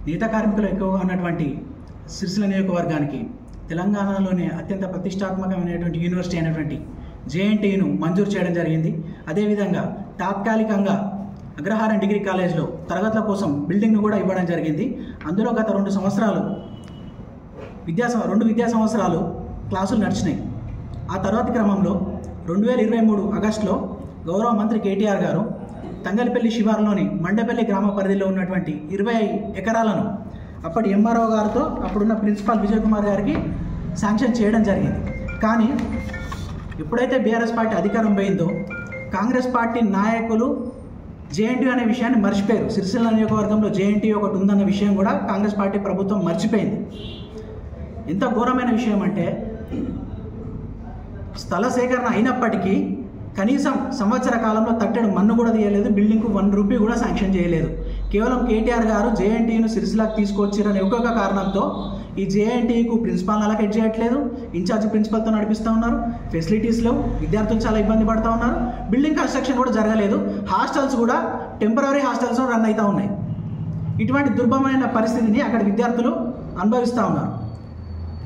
నేత కార్మికులు ఎక్కువగా ఉన్నటువంటి సిరిసిల్ల నియోజకవర్గానికి తెలంగాణలోనే అత్యంత ప్రతిష్టాత్మకమైనటువంటి యూనివర్సిటీ అయినటువంటి జేఎన్టీయూను మంజూరు చేయడం జరిగింది. అదేవిధంగా తాత్కాలికంగా అగ్రహారం డిగ్రీ కాలేజ్లో తరగతుల కోసం బిల్డింగ్ను కూడా ఇవ్వడం జరిగింది. అందులో గత 2 విద్యా సంవత్సరాలు క్లాసులు నడిచినాయి. ఆ తర్వాతి క్రమంలో 2023 ఆగస్టులో గౌరవ మంత్రి కేటీఆర్ గారు తంగలపల్లి శివారులోని మండపల్లి గ్రామ పరిధిలో ఉన్నటువంటి 20 ఎకరాలను అప్పటి ఎంఆర్ఓ గారితో అప్పుడున్న ప్రిన్సిపాల్ విజయ్ కుమార్ గారికి శాంక్షన్ చేయడం జరిగింది. కానీ ఎప్పుడైతే బీఆర్ఎస్ పార్టీ అధికారం పోయిందో కాంగ్రెస్ పార్టీ నాయకులు జేఎన్టీయూ అనే విషయాన్ని మర్చిపోయారు. సిరిసిల్ల నియోజకవర్గంలో జేఎన్టీయూ ఒకటి ఉందన్న విషయం కూడా కాంగ్రెస్ పార్టీ ప్రభుత్వం మర్చిపోయింది. ఎంత ఘోరమైన విషయం అంటే స్థల సేకరణ అయినప్పటికీ కనీసం సంవత్సర కాలంలో తట్టెడు మన్ను కూడా తీయలేదు, బిల్డింగ్కు 1 రూపీ కూడా శాంక్షన్ చేయలేదు. కేవలం కేటీఆర్ గారు జేఎన్టీయూను సిరిసిల్లకు తీసుకొచ్చిరనే ఒక్కొక్క కారణంతో ఈ జేఎన్టీయూకు ప్రిన్సిపాల్ని అలకేట్ చేయట్లేదు, ఇన్ఛార్జ్ ప్రిన్సిపల్తో నడిపిస్తూ ఉన్నారు, ఫెసిలిటీస్లో విద్యార్థులు చాలా ఇబ్బంది పడుతూ ఉన్నారు, బిల్డింగ్ కన్స్ట్రక్షన్ కూడా జరగలేదు, హాస్టల్స్ కూడా టెంపరీ హాస్టల్స్ రన్ అవుతూ ఉన్నాయి. ఇటువంటి దుర్భరమైన పరిస్థితిని అక్కడ విద్యార్థులు అనుభవిస్తూ ఉన్నారు.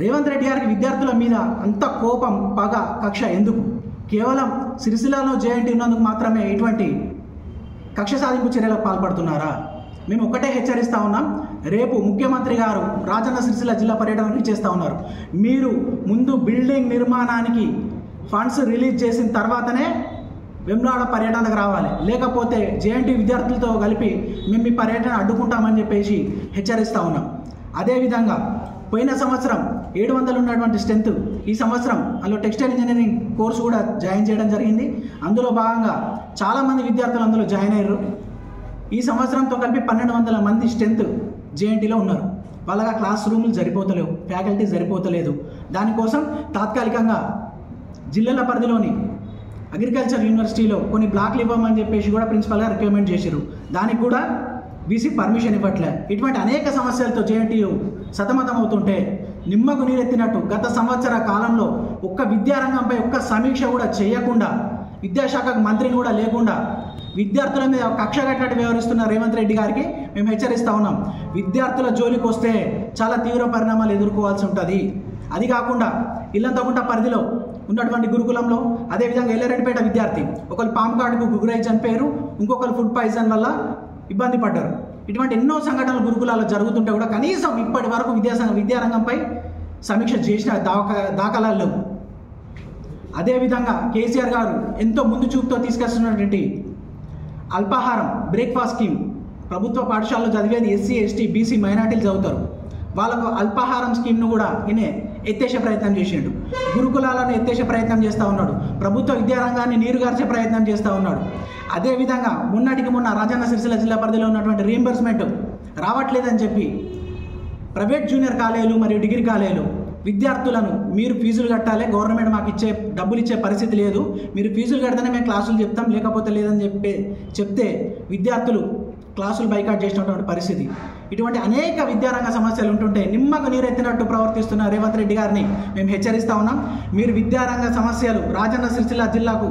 రేవంత్ రెడ్డి గారికి విద్యార్థుల మీద అంత కోపం, పగ, కక్ష ఎందుకు? కేవలం సిరిసిల్లలో జేఎన్టీ ఉన్నందుకు మాత్రమే ఇటువంటి కక్ష సాధింపు చర్యలకు పాల్పడుతున్నారా? మేము ఒక్కటే హెచ్చరిస్తూ ఉన్నాం. రేపు ముఖ్యమంత్రి గారు రాజన్న సిరిసిల్ల జిల్లా పర్యటనకు చేస్తూ ఉన్నారు. మీరు ముందు బిల్డింగ్ నిర్మాణానికి ఫండ్స్ రిలీజ్ చేసిన తర్వాతనే వెమ్లాడ పర్యటనకు రావాలి, లేకపోతే జేఎన్టీ విద్యార్థులతో కలిపి మేము మీ పర్యటన అడ్డుకుంటామని చెప్పేసి హెచ్చరిస్తూ ఉన్నాం. అదేవిధంగా పోయిన సంవత్సరం 700 ఉన్నటువంటి స్ట్రెంత్ ఈ సంవత్సరం అందులో టెక్స్టైల్ ఇంజనీరింగ్ కోర్సు కూడా జాయిన్ చేయడం జరిగింది. అందులో భాగంగా చాలామంది విద్యార్థులు అందులో జాయిన్ అయ్యారు. ఈ సంవత్సరంతో కలిపి 1200 మంది స్ట్రెంత్ జేఎన్టీలో ఉన్నారు. వాళ్ళగా క్లాస్ రూములు సరిపోతలేవు, ఫ్యాకల్టీ సరిపోతలేదు. దానికోసం తాత్కాలికంగా జిల్లాల పరిధిలోని అగ్రికల్చర్ యూనివర్సిటీలో కొన్ని బ్లాక్లు ఇవ్వమని చెప్పేసి కూడా ప్రిన్సిపల్గా రికమెండ్ చేశారు. దానికి కూడా బీసీ పర్మిషన్ ఇవ్వట్లే. ఇటువంటి అనేక సమస్యలతో జేఎన్టీయూ సతమతం అవుతుంటే నిమ్మకు నీరెత్తినట్టు గత సంవత్సర కాలంలో ఒక్క విద్యారంగంపై ఒక్క సమీక్ష కూడా చేయకుండా, విద్యాశాఖకు మంత్రిని కూడా లేకుండా విద్యార్థుల మీద కక్ష కట్టినట్టు వ్యవహరిస్తున్న రేవంత్ రెడ్డి గారికి మేము హెచ్చరిస్తూ ఉన్నాం. విద్యార్థుల జోలికి వస్తే చాలా తీవ్ర పరిణామాలు ఎదుర్కోవాల్సి ఉంటుంది. అది కాకుండా ఇల్లంతకుంట పరిధిలో ఉన్నటువంటి గురుకులంలో అదేవిధంగా ఎల్లారెడ్డిపేట విద్యార్థి ఒకరు పాము కాటుకు గురై చనిపోయారు, ఇంకొకరు ఫుడ్ పాయిజన్ వల్ల ఇబ్బంది పడ్డారు. ఇటువంటి ఎన్నో సంఘటనలు గురుకులాల్లో జరుగుతుంటే కూడా కనీసం ఇప్పటి వరకు విద్యారంగంపై సమీక్ష చేసిన దాఖలాలు లేవు. అదేవిధంగా కేసీఆర్ గారు ఎంతో ముందు చూపుతో తీసుకొస్తున్నటువంటి అల్పాహారం బ్రేక్ఫాస్ట్ స్కీమ్, ప్రభుత్వ పాఠశాలలో చదివేది ఎస్సీ, ఎస్టీ, బీసీ, మైనార్టీలు చదువుతారు. వాళ్ళకు అల్పాహారం స్కీమ్ను కూడా ఈయనే ఎత్తేసే ప్రయత్నం చేసిండు. గురుకులాలను ఎత్తేసే ప్రయత్నం చేస్తూ ఉన్నాడు. ప్రభుత్వ విద్యారంగాన్ని నీరుగార్చే ప్రయత్నం చేస్తూ ఉన్నాడు. అదేవిధంగా మొన్నటికి మొన్న రాజన్న సిరిసిల్ల జిల్లా పరిధిలో ఉన్నటువంటి రీయింబర్స్మెంట్ రావట్లేదని చెప్పి ప్రైవేట్ జూనియర్ కాలేజీలు మరియు డిగ్రీ కాలేజీలు విద్యార్థులను మీరు ఫీజులు కట్టాలి, గవర్నమెంట్ మాకు డబ్బులు ఇచ్చే పరిస్థితి లేదు, మీరు ఫీజులు కడితేనే మేము క్లాసులు చెప్తాం, లేకపోతే లేదని చెప్తే విద్యార్థులు క్లాసులు బైకాట్ చేసినటువంటి పరిస్థితి. ఇటువంటి అనేక విద్యారంగ సమస్యలు ఉంటుంటే నిమ్మకు నీరెత్తినట్టు ప్రవర్తిస్తున్న రేవంత్ రెడ్డి గారిని మేము హెచ్చరిస్తూ ఉన్నాం. మీరు విద్యారంగ సమస్యలు రాజన్న సిరిసిల్ల జిల్లాకు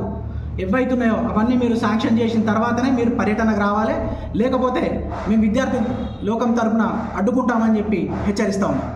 ఏవైతున్నాయో అవన్నీ మీరు శాంక్షన్ చేసిన తర్వాతనే మీరు పర్యటనకు రావాలి, లేకపోతే మేము విద్యార్థి లోకం తరఫున అడ్డుకుంటామని చెప్పి హెచ్చరిస్తూ ఉన్నాం.